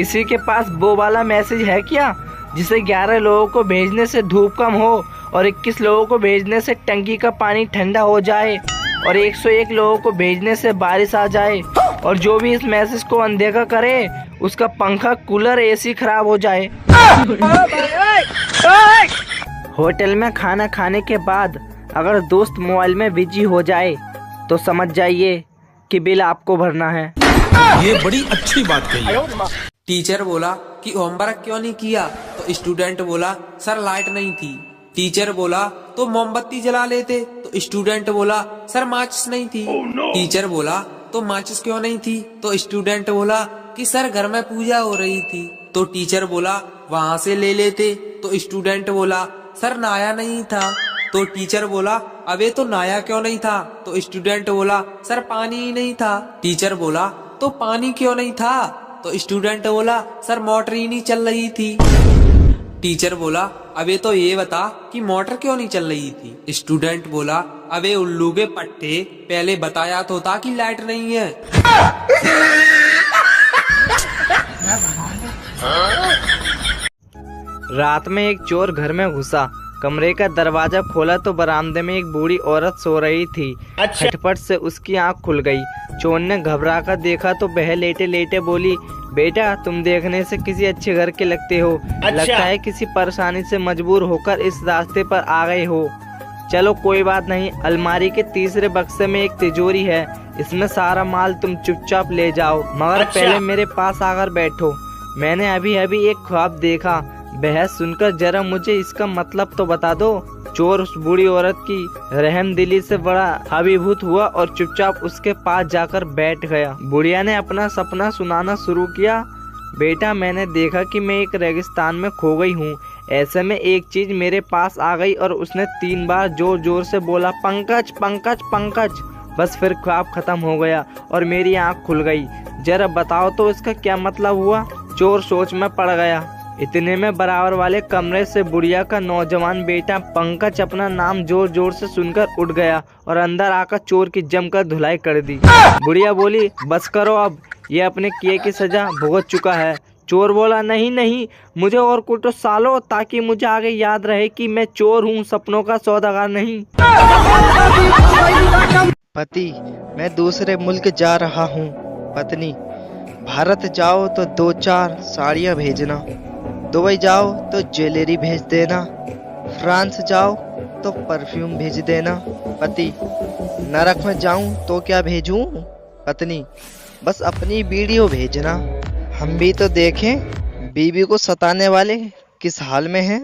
किसी के पास वो वाला मैसेज है क्या जिसे 11 लोगों को भेजने से धूप कम हो और 21 लोगों को भेजने से टंकी का पानी ठंडा हो जाए और 101 लोगों को भेजने से बारिश आ जाए और जो भी इस मैसेज को अनदेखा करे उसका पंखा, कूलर, एसी खराब हो जाए। होटल में खाना खाने के बाद अगर दोस्त मोबाइल में बिजी हो जाए तो समझ जाइए कि बिल आपको भरना है। ये बड़ी अच्छी बात कही। टीचर बोला कि होमवर्क क्यों नहीं किया, तो स्टूडेंट बोला सर लाइट नहीं थी। टीचर बोला तो मोमबत्ती जला लेते, तो स्टूडेंट बोला सर माचिस नहीं थी। टीचर बोला तो माचिस क्यों नहीं थी, तो स्टूडेंट बोला कि सर घर में पूजा हो रही थी। तो टीचर बोला वहाँ से ले लेते, तो स्टूडेंट बोला सर नहाया नहीं था। तो टीचर बोला अबे तो नहाया क्यों नहीं था, तो स्टूडेंट बोला सर पानी ही नहीं था। टीचर बोला तो पानी क्यों नहीं था, तो स्टूडेंट बोला सर मोटर ही नहीं चल रही थी। टीचर बोला अबे तो ये बता कि मोटर क्यों नहीं चल रही थी। स्टूडेंट बोला अबे उल्लू के पट्टे, पहले बताया तो था कि लाइट नहीं है। रात में एक चोर घर में घुसा, कमरे का दरवाजा खोला तो बरामदे में एक बूढ़ी औरत सो रही थी। खटपट से उसकी आंख खुल गई। चोर ने घबरा कर देखा तो वह लेटे लेटे बोली, बेटा तुम देखने से किसी अच्छे घर के लगते हो। लगता है किसी परेशानी से मजबूर होकर इस रास्ते पर आ गए हो। चलो कोई बात नहीं, अलमारी के तीसरे बक्से में एक तिजोरी है, इसमें सारा माल तुम चुपचाप ले जाओ, मगर पहले मेरे पास आकर बैठो। मैंने अभी अभी एक ख्वाब देखा, बहस सुनकर जरा मुझे इसका मतलब तो बता दो। चोर उस बूढ़ी औरत की रहमदिली से बड़ा अभिभूत हुआ और चुपचाप उसके पास जाकर बैठ गया। बुढ़िया ने अपना सपना सुनाना शुरू किया। बेटा मैंने देखा कि मैं एक रेगिस्तान में खो गई हूँ। ऐसे में एक चीज मेरे पास आ गई और उसने 3 बार जोर जोर से बोला, पंकज पंकज पंकज। बस फिर ख्वाब खत्म हो गया और मेरी आँख खुल गई। जरा बताओ तो इसका क्या मतलब हुआ। चोर सोच में पड़ गया। इतने में बराबर वाले कमरे से बुढ़िया का नौजवान बेटा पंकज अपना नाम जोर जोर से सुनकर उठ गया और अंदर आकर चोर की जमकर धुलाई कर दी। बुढ़िया बोली, बस करो अब, ये अपने किए की सजा भुगत चुका है। चोर बोला, नहीं नहीं, मुझे और कुछ तो सालो, ताकि मुझे आगे याद रहे कि मैं चोर हूँ, सपनों का सौदागर नहीं। पति, मैं दूसरे मुल्क जा रहा हूँ। पत्नी, भारत जाओ तो 2-4 साड़ियाँ भेजना, दुबई जाओ तो ज्वेलरी भेज देना, फ्रांस जाओ तो परफ्यूम भेज देना। पति, नरक में जाऊं तो क्या भेजूं? पत्नी, बस अपनी वीडियो भेजना, हम भी तो देखें बीवी को सताने वाले किस हाल में हैं।